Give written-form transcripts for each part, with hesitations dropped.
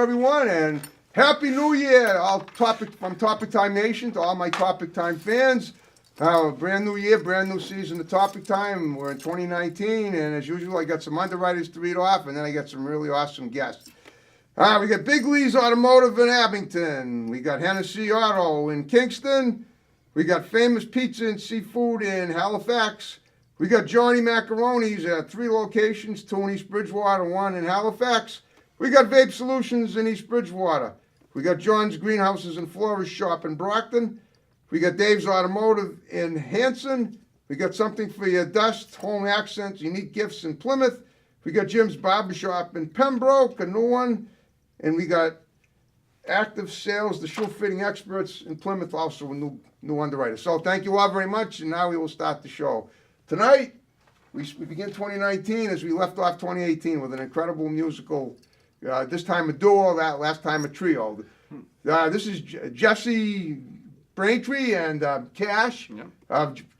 everyone, and Happy New Year! From Topic Time Nation to all my Topic Time fans. Brand new year, brand new season of Topic Time. We're in 2019, and as usual, I got some underwriters to read off, and then I got some really awesome guests. We got Big Lee's Automotive in Abington. We got Hennessy Auto in Kingston. We got Famous Pizza and Seafood in Halifax. We got Johnny Macaroni's at 3 locations, 2 in East Bridgewater, 1 in Halifax. We got Vape Solutions in East Bridgewater. We got John's Greenhouses and Florist Shop in Brockton. We got Dave's Automotive in Hanson. We got something for your dust, home accents, unique gifts in Plymouth. We got Jim's Barbershop in Pembroke, a new one. And we got Active Sales, the shoe fitting experts in Plymouth, also a new underwriter. So thank you all very much, and now we will start the show. Tonight, we begin 2019 as we left off 2018 with an incredible musical, this time a duo, that last time a trio. This is Jesse Braintree and Cash.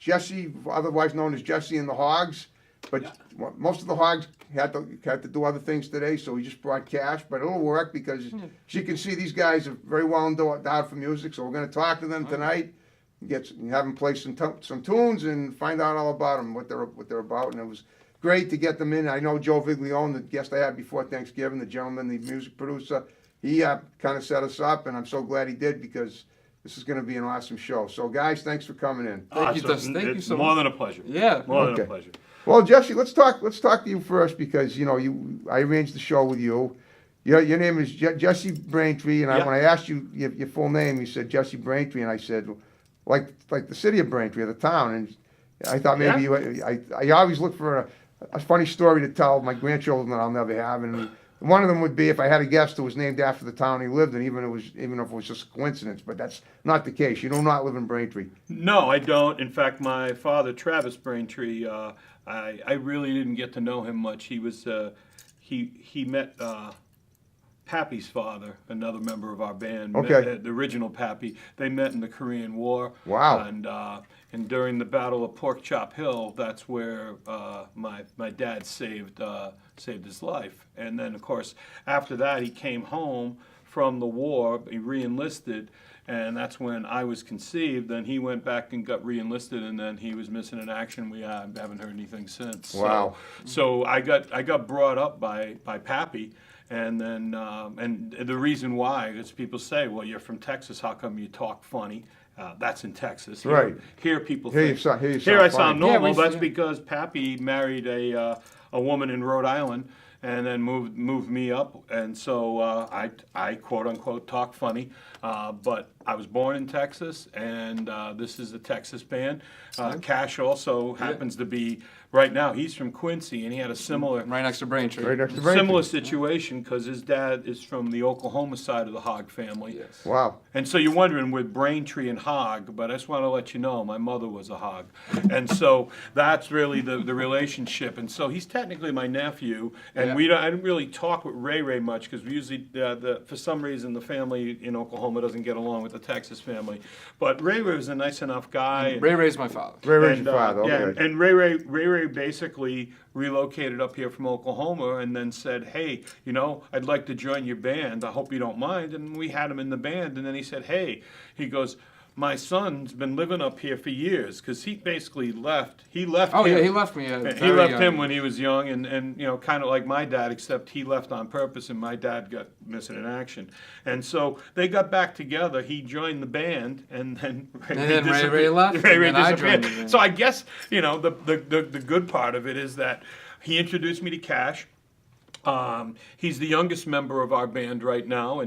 Jesse, otherwise known as Jesse and the Hogs. But most of the Hogs had to do other things today, so we just brought Cash. But it'll work because, as you can see, these guys are very well endowed for music, so we're going to talk to them tonight. Have them play some tunes and find out all about them, what they're about. And it was great to get them in. I know Joe Viglione, the guest I had before Thanksgiving, the gentleman, the music producer, he kind of set us up, and I'm so glad he did because this is going to be an awesome show. So, guys, thanks for coming in. Thank you so much. More than a pleasure. Yeah. More than a pleasure. Well, Jesse, let's talk to you first because I arranged the show with you. Your name is Jesse Braintree, and when I asked you your full name, you said Jesse Braintree, and I said, like the city of Braintree, the town, and I thought maybe I always look for a funny story to tell my grandchildren that I'll never have, and one of them would be if I had a guest who was named after the town he lived in, even if it was just a coincidence, but that's not the case. You do not live in Braintree. No, I don't. In fact, my father, Travis Braintree, I really didn't get to know him much. He was he met Pappy's father, another member of our band, Okay. the original Pappy. They met in the Korean War. Wow. And during the Battle of Pork Chop Hill, that's where my dad saved his life. And then, of course, after that, he came home from the war. He re-enlisted, and that's when I was conceived. Then he went back and got re-enlisted, and then he was missing in action. We haven't heard anything since. Wow. So I got brought up by Pappy. And then, and the reason why is people say, well, you're from Texas, how come you talk funny? That's in Texas. Right. Here people Here think. you Here I sound sound fine. normal. That's because Pappy married a woman in Rhode Island and then moved me up. And so I quote unquote talk funny. But I was born in Texas, and this is a Texas band. Cash also happens to be, right now, he's from Quincy, and he had a similar Right next to Braintree. Right next to Braintree. similar situation because his dad is from the Oklahoma side of the Hogg family. Yes. Wow. And so you're wondering with Braintree and Hogg, but I just want to let you know my mother was a Hogg. And so that's really the relationship. And so he's technically my nephew, and I didn't really talk with Ray much because we usually, for some reason, the family in Oklahoma doesn't get along with the Texas family. But Ray was a nice enough guy. Ray's my father. Ray's your father, okay. Yeah, and Ray basically relocated up here from Oklahoma and then said, hey, I'd like to join your band. I hope you don't mind. And we had him in the band. And then he said, hey, he goes, my son's been living up here for years because he basically left. He left Oh, him. yeah, he left me. He very left young. him when he was young and kind of like my dad, except he left on purpose and my dad got missing in action. And so they got back together. He joined the band and then Ray left, Ray and then I disappeared. joined the band. So I guess, the good part of it is that he introduced me to Cash. He's the youngest member of our band right now,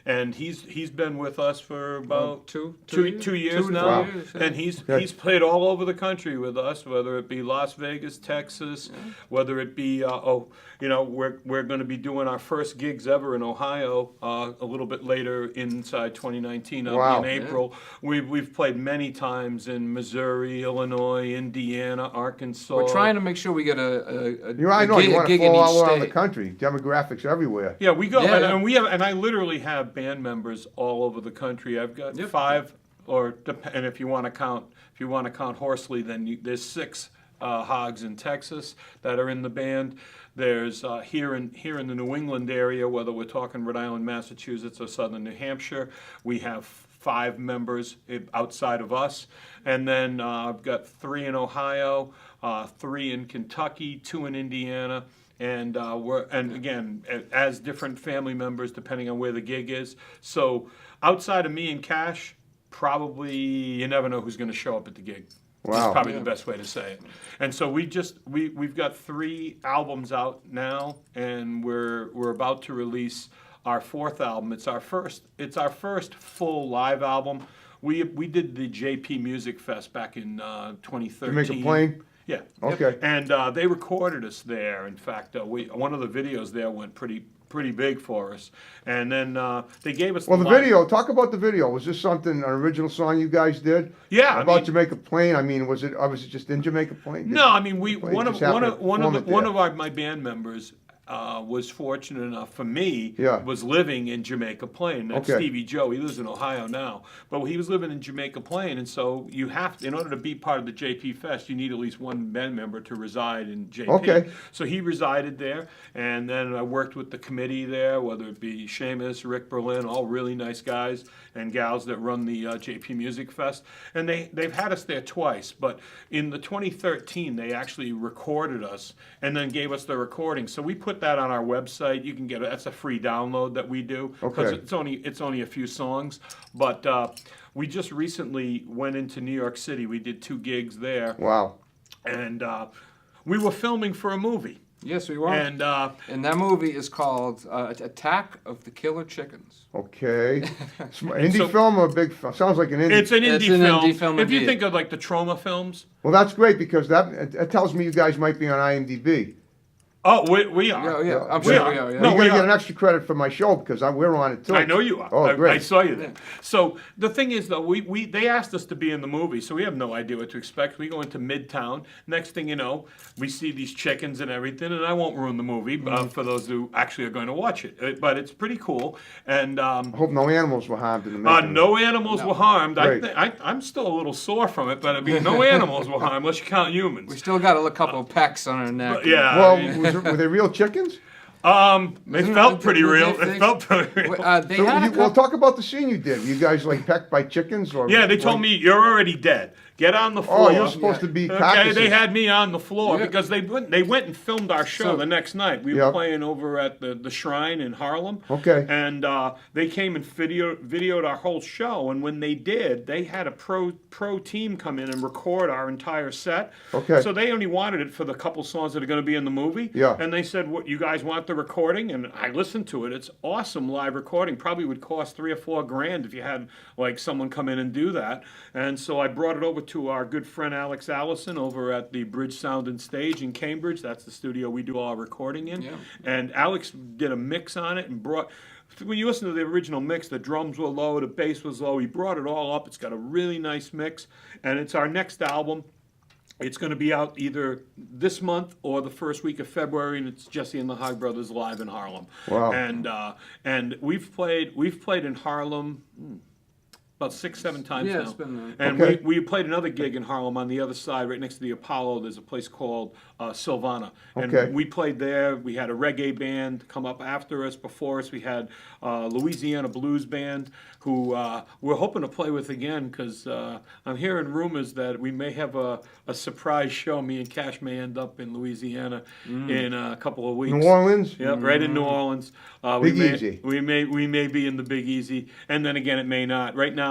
and he's been with us for about two years to now. 3 years, yeah. And he's played all over the country with us, whether it be Las Vegas, Texas, whether it be we're going to be doing our first gigs ever in Ohio a little bit later inside 2019. Wow. In April. We've played many times in Missouri, Illinois, Indiana, Arkansas. We're trying to make sure we get I know gig, you want to gig in fall each all around the state. country. Demographics everywhere. Yeah, we go, Yeah, yeah. and we have, and I literally have band members all over the country. I've got 5, and if you want to count Horsley, then there's 6 Hogs in Texas that are in the band. There's here in the New England area, whether we're talking Rhode Island, Massachusetts, or Southern New Hampshire, we have 5 members outside of us, and then I've got 3 in Ohio, 3 in Kentucky, 2 in Indiana. And again, as different family members, depending on where the gig is. So outside of me and Cash, probably you never know who's going to show up at the gig. Wow. That's probably the best way to say it. And so we've got 3 albums out now, and we're about to release our 4th album. It's our first full live album. We did the JP Music Fest back in 2013. Jamaica Plain? Yeah. Okay. And they recorded us there. In fact, one of the videos there went pretty big for us. And then they gave us Well, the live- video, talk about the video. Was this an original song you guys did? Yeah, I About mean- Jamaica Plain? I mean, was it just in Jamaica Plain? No, I mean Plain one just happened to film it there. of my band members was fortunate enough for me, Yeah. was living in Jamaica Plain. That's Okay. Stevie Joe. He lives in Ohio now, but he was living in Jamaica Plain, and so you have to, in order to be part of the JP Fest, you need at least one band member to reside in JP. Okay. So he resided there, and then I worked with the committee there, whether it be Seamus, Rick Berlin, all really nice guys and gals that run the JP Music Fest, and they've had us there twice. But in the 2013, they actually recorded us and then gave us the recording. So we put that on our website. You can get it. That's a free download that we do because Okay. it's only a few songs. But we just recently went into New York City. We did 2 gigs there, Wow. and we were filming for a movie. Yes, we were. And that movie is called Attack of the Killer Chickens. Okay. Indie so- film or big film? Sounds like an indie. it's an It's indie an film. indie film If you indeed. think of like the Trauma films. Well, that's great because that tells me you guys might be on IMDb. Oh, we are. Yeah, I'm We sure are. we are. Yeah. No, You're we going to are. get an extra credit for my show because we're on it too. I know you are. Oh, I great. saw you there. So the thing is, though, they asked us to be in the movie, so we have no idea what to expect. We go into Midtown. Next thing you know, we see these chickens and everything, and I won't ruin the movie for those who actually are going to watch it. But it's pretty cool. And I hope no animals were harmed in the making. no animals were harmed. Great. I'm still a little sore from it, but I mean, no animals were harmed unless you count humans. We still got a couple of pecks on our neck. But, yeah. Well, I mean, were they real chickens? they felt pretty real. They- It felt pretty real. They So had a well, couple. talk about the scene you did. You guys like pecked by chickens or? Yeah, they told me you're already dead. Get on the floor. Oh, you're supposed to be Okay, carcasses. they had me on the floor Yeah. because they went and filmed our show So- the next night. We were Yep. playing over at the Shrine in Harlem. Okay. And they came and videoed our whole show. And when they did, they had a pro team come in and record our entire set. Okay. So they only wanted it for the couple songs that are going to be in the movie. Yeah. And they said, "What, you guys want the recording?" And I listened to it. It's awesome live recording. Probably would cost $3 or $4 grand if you had like someone come in and do that. And so I brought it over to our good friend Alex Allison over at the Bridge Sound and Stage in Cambridge. That's the studio we do all our recording in. Yeah. And Alex did a mix on it and brought. When you listen to the original mix, the drums were low, the bass was low. He brought it all up. It's got a really nice mix, and it's our next album. It's going to be out either this month or the first week of February, and it's Jesse and the Hog Brothers live in Harlem. Wow. And we've played in Harlem about 6-7 times Yeah, now. it's been, And Okay. we played another gig in Harlem on the other side, right next to the Apollo. There's a place called Silvana. And Okay. we played there. We had a reggae band come up after us, before us. We had Louisiana Blues Band, who we're hoping to play with again, because I'm hearing rumors that we may have a surprise show. Me and Cash may end up in Louisiana in a couple of weeks. New Orleans? Yep, right in New Orleans. Big Easy. We may be in the Big Easy, and then again it may not. Right now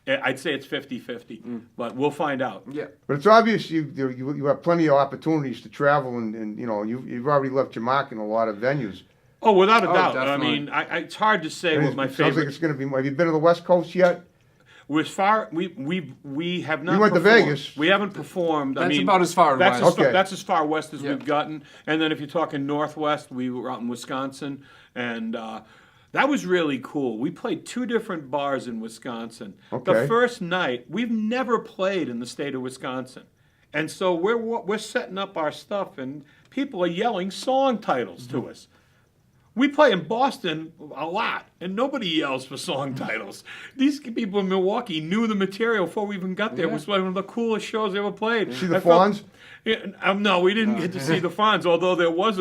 I'd say it's 50-50, but we'll find out. Yeah. But it's obvious you have plenty of opportunities to travel and you've already left your mark in a lot of venues. Oh, without a Oh, doubt. definitely. I mean, it's hard to say And what my it sounds like favorite. it's going to be. Have you been to the West Coast yet? We have not. You went to performed. Vegas. We haven't performed. That's about as far that's west. Okay. That's as far west as Yeah. we've gotten. And then if you're talking northwest, we were out in Wisconsin, and that was really cool. We played 2 different bars in Wisconsin. Okay. The first night, we've never played in the state of Wisconsin, and so we're setting up our stuff, and people are yelling song titles to us. we play in Boston a lot, and nobody yells for song titles. These people in Milwaukee knew the material before we even got there. It was one of the coolest shows they ever played. See the Fonz? Yeah, no, we didn't get to see the Fonz. Although there was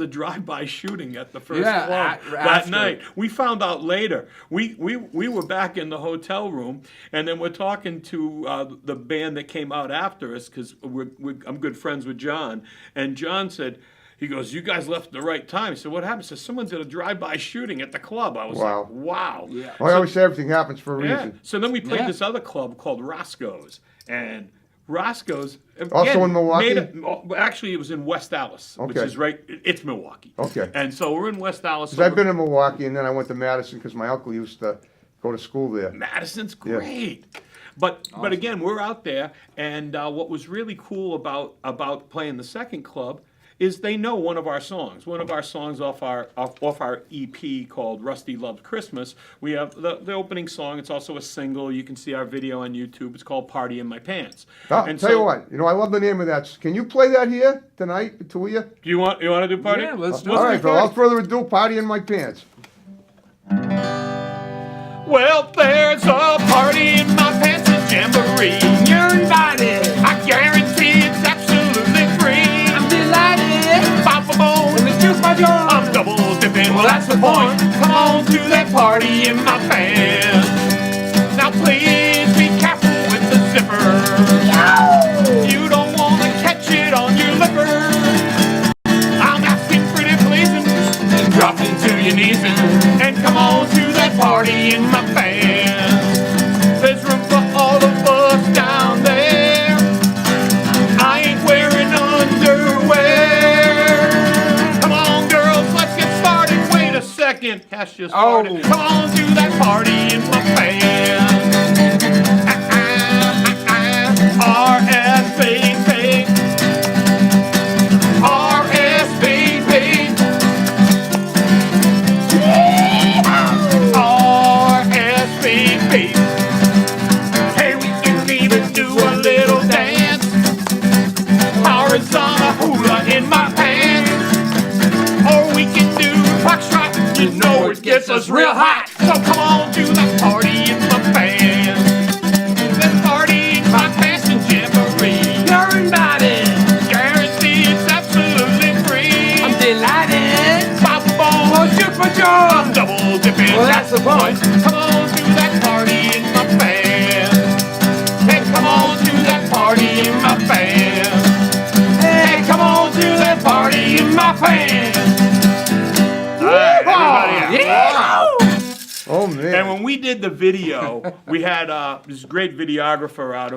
a drive-by shooting at the first Yeah, club that after. night. We found out later. We were back in the hotel room, and then we're talking to the band that came out after us because I'm good friends with John, and John said. He goes, you guys left at the right time. He said, what happened? He said, someone's at a drive-by shooting at the club. I was Wow. like, wow. Yeah. Well, I always say everything happens for a Yeah. reason. So then we played Yeah. this other club called Roscoe's. And Roscoe's. Also in Milwaukee? Actually, it was in West Allis, which Okay. is right. It's Milwaukee. Okay. And so we're in West Allis. Because I've been in Milwaukee, and then I went to Madison because my uncle used to go to school there. Madison's Yeah. great. But again, we're out there, and what was really cool about playing the second club is they know one of our songs. One of our songs off our EP called Rusty Loves Christmas. We have the opening song. It's also a single. You can see our video on YouTube. It's called Party in My Pants. Tell you what, I love the name of that. Can you play that here tonight, the two of you? Do you want to do Party? Yeah, let's do All it. right, Bill, without further ado, Party in My Pants. Well, there's a party in my pants, a jamboree. You're invited. I guarantee it's absolutely free. I'm delighted. Bop-a-boom. Let me juice my jaw. I'm double dipping, well that's the point. Come on to that party in my pants. Now please be careful with the zipper. You don't want to catch it on your lipper. I'm asking pretty please and drop into your knees and come on to that party in my pants. There's room for all of us down there. I ain't wearing underwear. Come on, girls, let's get started. Wait a second, Cash just started. Oh. Come on to that party in my pants. RSVP. RSVP. RSVP. Hey, we can even do a little dance. Horizontal hula in my pants. Or we can do foxtrot. You know it gets us real hot. So come on to that party in my pants. That party in my pants and jamboree. You're invited. Guarantee it's absolutely free. I'm delighted. Bop-a-bom. Oh, juice my jaw. I'm double dipping. Well, that's the point. Come on to that party in my pants. Hey, come on to that party in my pants. Hey, come on to that party in my pants. All right, everybody. Yeah. Oh, man. And when we did the video, we had this great videographer out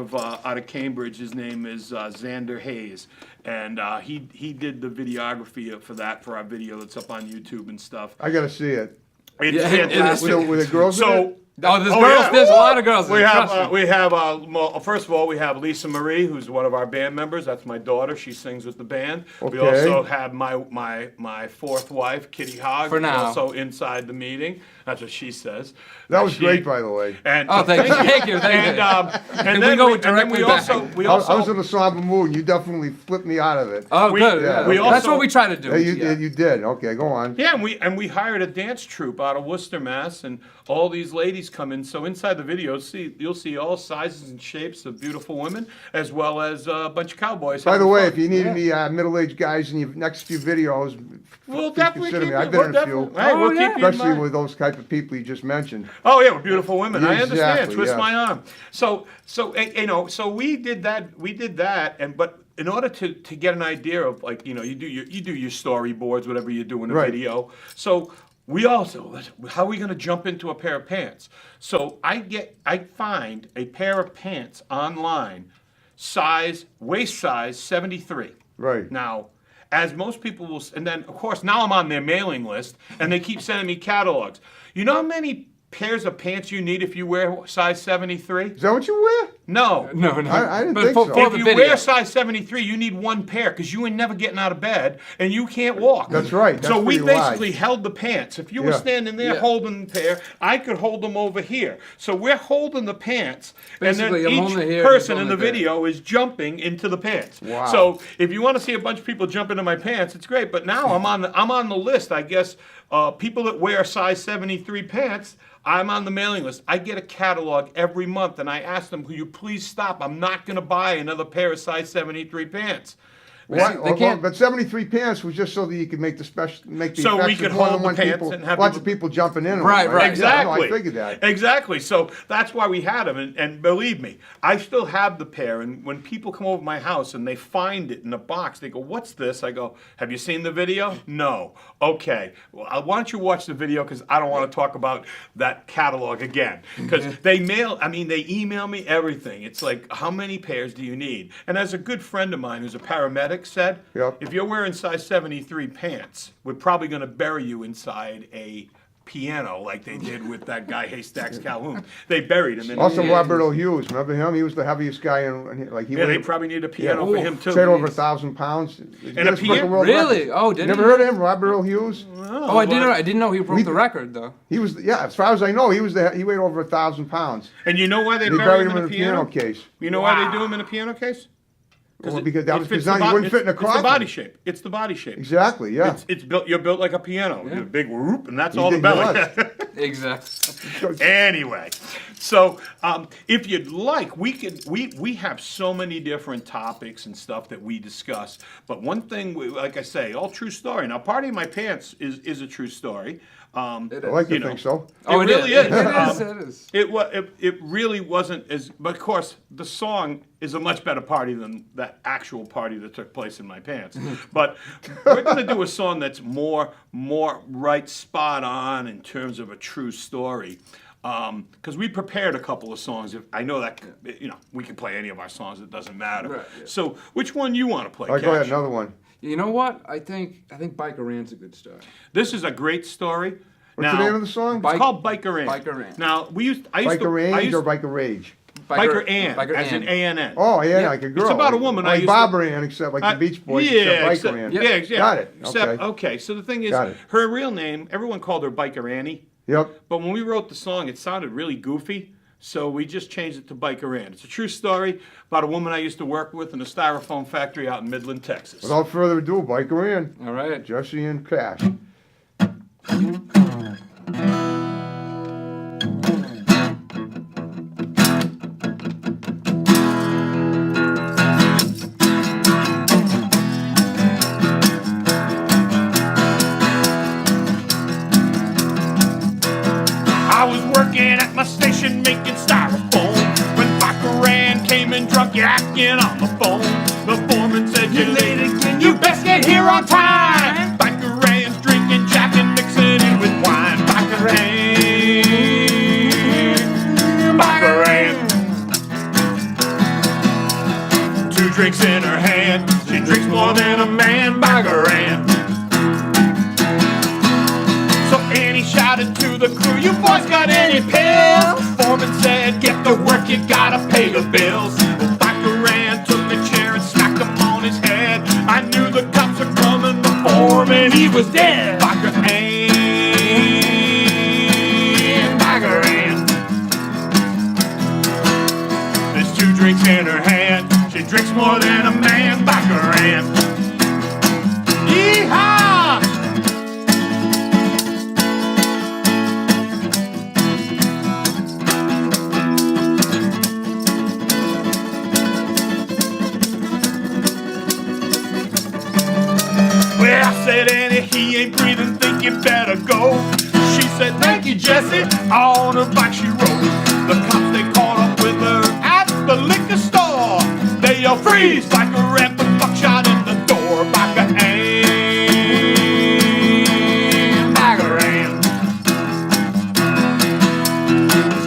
of Cambridge. His name is Xander Hayes, and he did the videography for our video that's up on YouTube and stuff. I got to see it. It's Yeah, fantastic. Were the girls in So. it? Oh, there's Oh, girls. yeah. There's a lot of girls. We Trust have, me. well, first of all, we have Lisa Marie, who's one of our band members. That's my daughter. She sings with the band. We Okay. also have my fourth wife, Kitty Hogg, For now. also inside the meeting. That's what she says. That was She- great, by the way. And, Oh, thank you. Thank you. Thank you. And we then go we, and then directly we back. also, we I was also in a somber mood, and you definitely flipped me out of it. Oh, we- good. yeah, Yeah. we That's also- what we try to do. Yeah, you Yeah. did. You did. Okay, go on. Yeah, and we hired a dance troupe out of Worcester, Mass, and all these ladies come in. So inside the video, you'll see all sizes and shapes of beautiful women, as well as a bunch of cowboys. By the having way, fun. if you need any middle-aged guys in your next few videos, We'll please definitely consider keep me. I've it. been We'll in a few, definitely. Hey, we'll Oh, keep yeah. you in especially mind. with those type of people you just mentioned. Oh yeah, we're beautiful women. I understand. Exactly, Twist yes. my arm. So so we did that, and but in order to get an idea of like you do your storyboards, whatever you do in a Right. video. So we also how are we going to jump into a pair of pants? So I find a pair of pants online, waist size 73. Right. Now, as most people will, and then of course now I'm on their mailing list, and they keep sending me catalogs. You know how many pairs of pants you need if you wear size 73? Is that what you wear? No. No. I didn't But think so. for If the you video. wear size 73, you need one pair because you ain't never getting out of bed and you can't walk. That's right. So That's we pretty basically wide. held the pants. If you were Yeah. standing there Yeah. holding the pair, I could hold them over here. So we're holding the pants, Basically, and I'm then holding it each here, person he's in the holding it there. video is jumping into the pants. Wow. So if you want to see a bunch of people jump into my pants, it's great. But now I'm on the list, I guess. People that wear size 73 pants. I'm on the mailing list. I get a catalog every month, and I ask them, "Will you please stop? I'm not going to buy another pair of size 73 pants." What? they can't- But 73 pants was just so that you could make the So we effects could of hold the one-on-one pants people, and have lots people- of people jumping in. Right, them, right. Yeah, Exactly. no, I figured that. Exactly. So that's why we had them. And believe me, I still have the pair. And when people come over my house and they find it in a box, they go, "What's this?" I go, "Have you seen the video?" "No." "Okay. Well, why don't you watch the video? Because I don't want to talk about that catalog again." Because they email me everything. It's like, "How many pairs do you need?" And as a good friend of mine who's a paramedic said, Yep. if you're wearing size 73 pants, we're probably going to bury you inside a piano like they did with that guy Haystacks Calhoun. They buried him in Also, a Robert O. Hughes, remember him? He was the heaviest guy, and like he Yeah, they weighed, probably need a piano for him too. said over 1,000 pounds. And a piano? Really? Oh, did You he? never heard of him, Robert O. Hughes? Oh, I didn't know he broke the record though. He was, yeah, as far as I know, he weighed over 1,000 pounds. And you know why they They bury buried him in a piano? case. You know why they do him in a piano case? Well, because that it was fits because the now he wouldn't fit in a It's the coffin. body shape. It's the body shape. Exactly, yeah. It's built. You're built like a piano. You're a big whoop, and that's He all the did- he belly. was. Exactly. Anyway, so if you'd like, we have so many different topics and stuff that we discuss. But one thing, like I say, all true story. Now, Party in My Pants is a true story. I like to you know. think so. Oh, it really is. It is. It is. It really wasn't as, but of course, the song is a much better party than that actual party that took place in my pants. But we're going to do a song that's more right spot on in terms of a true story. Because we prepared a couple of songs. I know that, we can play any of our songs. It doesn't matter. Right, yeah. So which one you want to play, All right, go ahead, Cash? another one. You know what? I think Biker Ann's a good story. This is a great story. What's the name of the song? It's called Biker Ann. Biker Ann. Now, I used Biker to, Range or Biker Rage? Biker Ann, Biker as in Ann. A-N-N. Oh, yeah, Yeah. like a girl. It's about a woman. I Like used Barbara Ann, except like the Beach Boys, yeah, except Biker Ann. Yeah, exactly. Got it. Except, Okay. so the thing is, Got it. her real name, everyone called her Biker Annie. Yep. But when we wrote the song, it sounded really goofy. So we just changed it to Biker Ann. It's a true story about a woman I used to work with in a styrofoam factory out in Midland, Texas. Without further ado, Biker Ann, All right. Jesse and Cash. I was working at my station making styrofoam when Biker Ann came in drunk yakking on the phone. The foreman said, "You late again, you best get here on time." Biker Ann's drinking Jack and mixing it with wine. Biker Ann, Biker Ann. 2 drinks in her hand, she drinks more than a man. Biker Ann. So Annie shouted to the crew, "You boys got any pills?" Foreman said, "Get to work, you gotta pay the bills." Well, Biker Ann took a chair and smacked him on his head. I knew the cops were coming, the foreman, he was dead. Biker Ann, Biker Ann. There's 2 drinks in her hand, she drinks more than a man. Biker Ann. Yeehaw! Well, I said, "Annie, he ain't breathing, think you better go." She said, "Thank you, Jesse." On her bike she rode. The cops, they caught up with her at the liquor store. They yelled, "Freeze!" Biker Ann put buckshot in the door. Biker Ann, Biker Ann.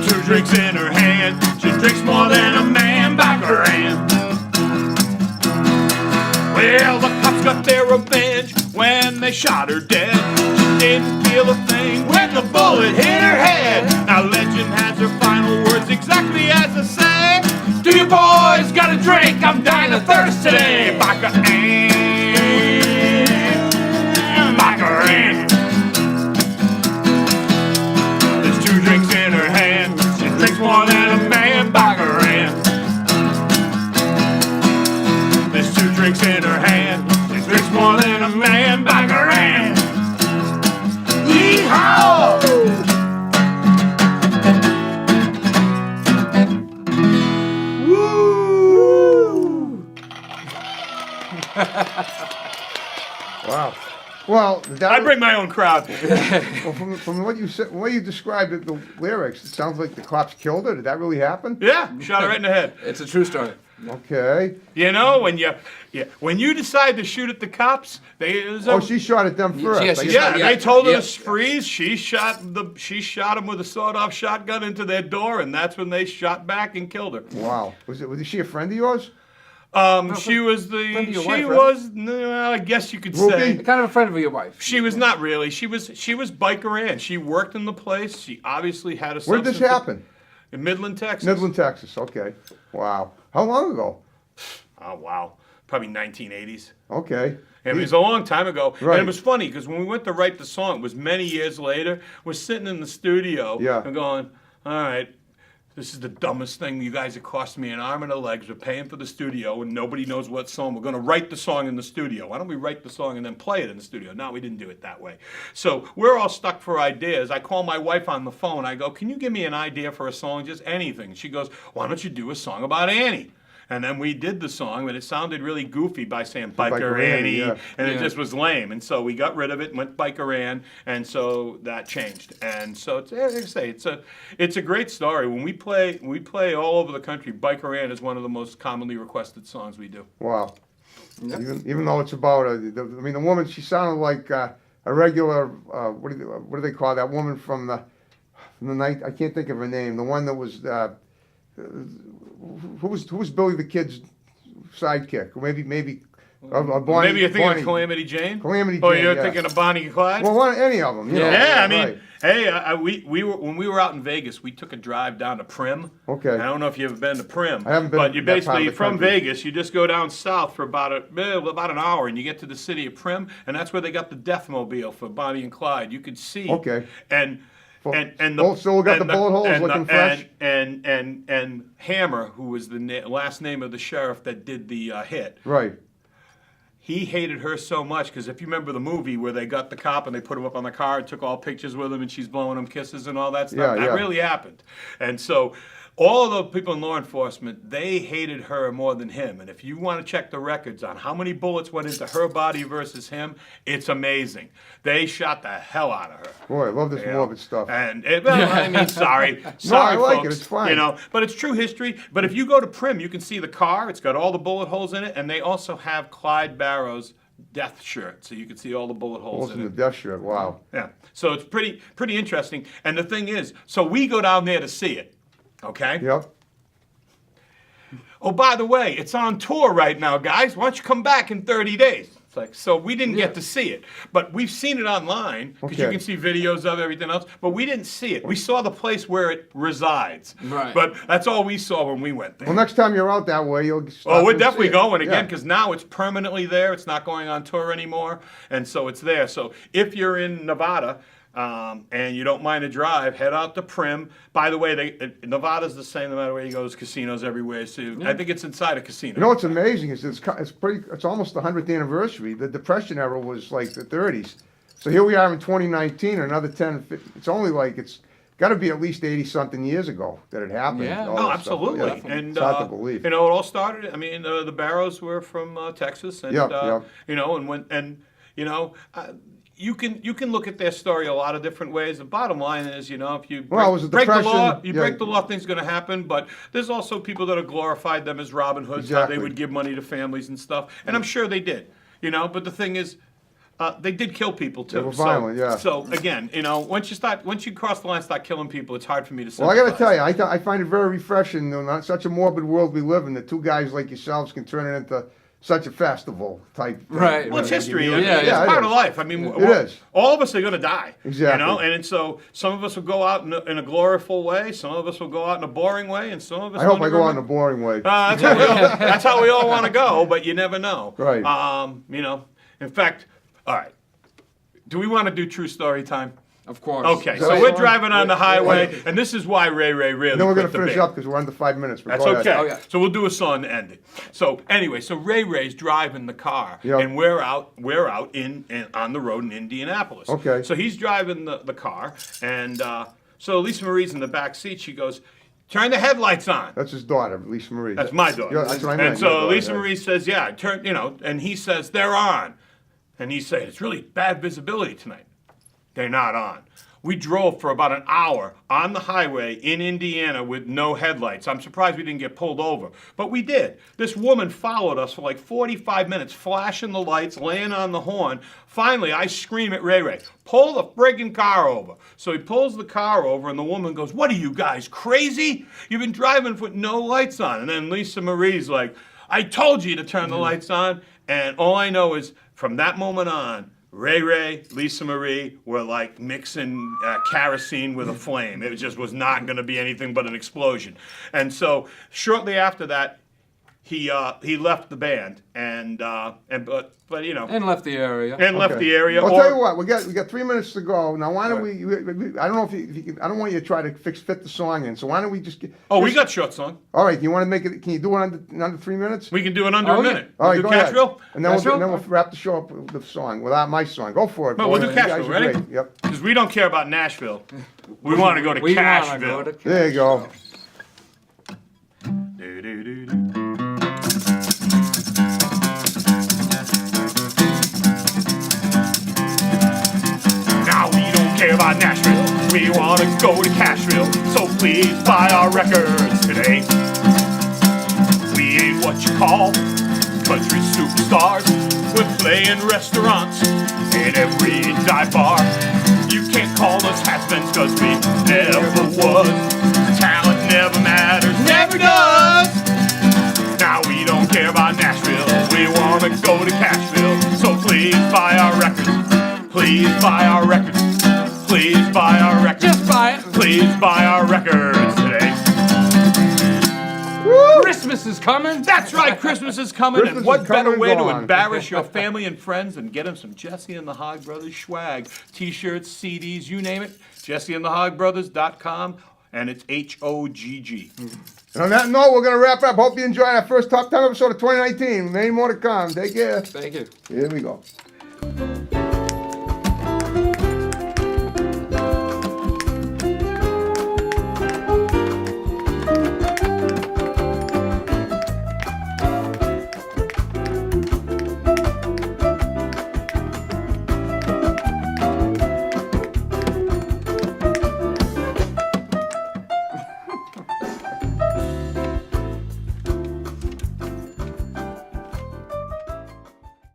2 drinks in her hand, she drinks more than a man. Biker Ann. Well, the cops got their revenge when they shot her dead. She didn't feel a thing when the bullet hit her head. Now legend has her final words exactly as I say. Do drink. I'm dying of thirst today. Vodka and vodka and. There's 2 drinks in her hand. She drinks more than a man. Vodka and. There's 2 drinks in her hand. She drinks more than a man. Vodka and. Yeehaw! Wow. Well, that I bring my own crowd. well, from what you said, the way you described it, the lyrics, it sounds like the cops killed her. Did that really happen? Yeah, shot her right in the head. It's a true story. Okay. You know, when you decide to shoot at the cops, She shot at them first. Yeah, she yeah, shot- they told her yeah. to freeze. She shot him with a sawed-off shotgun into their door, and that's when they shot back and killed her. Wow. Was she a friend of yours? She was friend of your she wife, right? was, no, I guess you could Groupie? say. Kind of a friend of your wife. She was not really. She was biker Ann. She worked in the place. She obviously had a. Where did this substance- happen? In Midland, Texas. Midland, Texas. Okay. Wow. How long ago? Oh wow, probably 1980s. Okay. It was a long time ago. Right. And it was funny because when we went to write the song, it was many years later. We're sitting in the studio Yeah. and going, all right, this is the dumbest thing. You guys are costing me an arm and a leg. We're paying for the studio and nobody knows what song. We're going to write the song in the studio. Why don't we write the song and then play it in the studio? No, we didn't do it that way. So we're all stuck for ideas. I call my wife on the phone. I go, can you give me an idea for a song? Just anything. She goes, why don't you do a song about Annie? And then we did the song, but it sounded really goofy by saying Biker Biker Annie, Annie, yeah. and it Yeah. just was lame. And so we got rid of it and went Biker Ann, and so that changed. And so it's, like I say, it's a great story. When we play all over the country. Biker Ann is one of the most commonly requested songs we do. Wow. Even though it's about the woman, she sounded like a regular. What do they call that woman from the night? I can't think of her name. The one that was. Who was Billy the Kid's sidekick? Or maybe Bonnie. Maybe you're thinking Bonnie. of Calamity Jane. Calamity Oh, Jane, you're yeah. thinking of Bonnie and Clyde. Well, any of them. You know, Yeah, I mean, right. hey, we were when we were out in Vegas, we took a drive down to Prim. Okay. I don't know if you've ever been to Prim. I haven't been But you that part of basically the from country. Vegas, you just go down south for about an hour, and you get to the city of Prim, and that's where they got the Deathmobile for Bonnie and Clyde. You could see. Okay. And Still got the bullet holes looking fresh? And Hammer, who was the last name of the sheriff that did the hit. Right. He hated her so much because if you remember the movie where they got the cop and they put him up on the car and took all pictures with him and she's blowing him kisses and all that stuff, Yeah, that yeah. really happened. And so all of the people in law enforcement, they hated her more than him. And if you want to check the records on how many bullets went into her body versus him, it's amazing. They shot the hell out of her. Boy, I love this You know? morbid stuff. And I mean, sorry, I like it. folks, It's fine. You know, but it's true history. But if you go to Prim, you can see the car. It's got all the bullet holes in it, and they also have Clyde Barrow's death shirt, so you can see all the bullet holes Holes in in it. the death shirt. Wow. Yeah, so it's pretty interesting. And the thing is, so we go down there to see it. Okay. Yep. Oh, by the way, it's on tour right now, guys. Why don't you come back in 30 days? It's like, so we didn't get to see it, but we've seen it online because you Okay. can see videos of everything else, but we didn't see it. We saw the place where it resides. Right. But that's all we saw when we went there. Well, next time you're out that way, you'll. stop Oh, we're and see definitely it. going again Yeah. because now it's permanently there. It's not going on tour anymore, and so it's there. So if you're in Nevada and you don't mind a drive, head out to Prim. By the way, Nevada's the same no matter where you go. There's casinos everywhere. So I think it's inside a casino. You know what's amazing is it's almost the 100th anniversary. The Depression era was like the 30s. So here we are in 2019, another 10, 15, it's only like it's got to be at least 80 something years ago that it happened. Yeah. all No, that stuff. absolutely. Yeah. And It's hard to believe. you know, it all started. I mean, the Barrows were from Texas, and Yeah. you know, you know. You can look at their story a lot of different ways. The bottom line is, you know, if you Well, it was a break the law, depression, you yeah. break the law, things going to happen. But there's also people that have glorified them as Robin Hoods, how Exactly. they would give money to families and stuff. And I'm sure they did, you know. But the thing is, they did kill people too. They were violent, yeah. So again, you know, once you cross the line, start killing people, it's hard for me to. Well, I got to sympathize. tell you, I find it very refreshing. Not such a morbid world we live in. That two guys like yourselves can turn it into such a festival type thing. Right. Well, it's You history. know, I mean, Yeah, it's yeah, it part is. of life. I mean, It is. all of us are going to die. Exactly. You know, and so some of us will go out in a gloriful way, some of us will go out in a boring way, and some of us. I hope will I never go out in a know. boring way. That's how we all want to go, but you never know. Right. You know, in fact, all right. Do we want to do true story time? Of course. Okay, Is so that we're fine? driving on the highway, wait. and this is why Ray really Then we're quit gonna the finish band. up because we're under 5 minutes. But That's go ahead. okay. Oh, yeah. So we'll do a song to end it. So anyway, so Ray's driving the car, Yep. and we're out in on the road in Indianapolis. Okay. So he's driving the car, and so Lisa Marie's in the back seat. She goes, "Turn the headlights on." That's his daughter, Lisa Marie. That's my daughter. Yeah, that's what I meant, And your so daughter, Lisa yeah. Marie says, "Yeah, turn." You know, and he says, "They're on," and he's saying, "It's really bad visibility tonight." They're not on. We drove for about an hour on the highway in Indiana with no headlights. I'm surprised we didn't get pulled over, but we did. This woman followed us for like 45 minutes, flashing the lights, laying on the horn. Finally, I scream at Ray, pull the friggin' car over. So he pulls the car over, and the woman goes, "What are you guys, crazy? You've been driving with no lights on." And then Lisa Marie's like, "I told you to turn the lights on." And all I know is from that moment on, Ray, Lisa Marie were like mixing kerosene with a flame. It just was not going to be anything but an explosion. And so shortly after that, he left the band but you know And left the area. and left Okay. the area. I'll or- tell you what, we got 3 minutes to go. Now, why don't we? I don't know if you can. I don't want you to try to fit the song in. So why don't we just? we got short song. All right. You want to make it? Can you do it under 3 minutes? We can do it under Oh, a yeah. minute. All right, We'll go do ahead. Cashville. And then Cashville? we'll wrap the show up with the song without my song. Go for it. No, we'll boys. do You guys Cashville. are Ready? great. Yep. Because we don't care about Nashville. We want to go to We wanna Cashville. go to There you go. Do-do-do-do. Now we don't care about Nashville. We want to go to Cashville. So please buy our records today. We ain't what you call country superstars. We're playing restaurants in every dive bar. You can't call us has-beens cause we never was. Talent never matters, never does. Now we don't care about Nashville. We want to go to Cashville. So please buy our records. Please buy our records. Please buy our records. Just buy it. Please buy our records today. Christmas is coming. That's right, Christmas is coming, Christmas and what is coming better and way to gone. embarrass your family and friends than get them some Jesse and the Hog Brothers swag. T-shirts, CDs, you name it. JesseandtheHogBrothers.com, and it's HOGG. And on that note, we're gonna wrap up. Hope you enjoyed our first top 10 episode of 2019. Many more to come. Take care. Thank you. Here we go.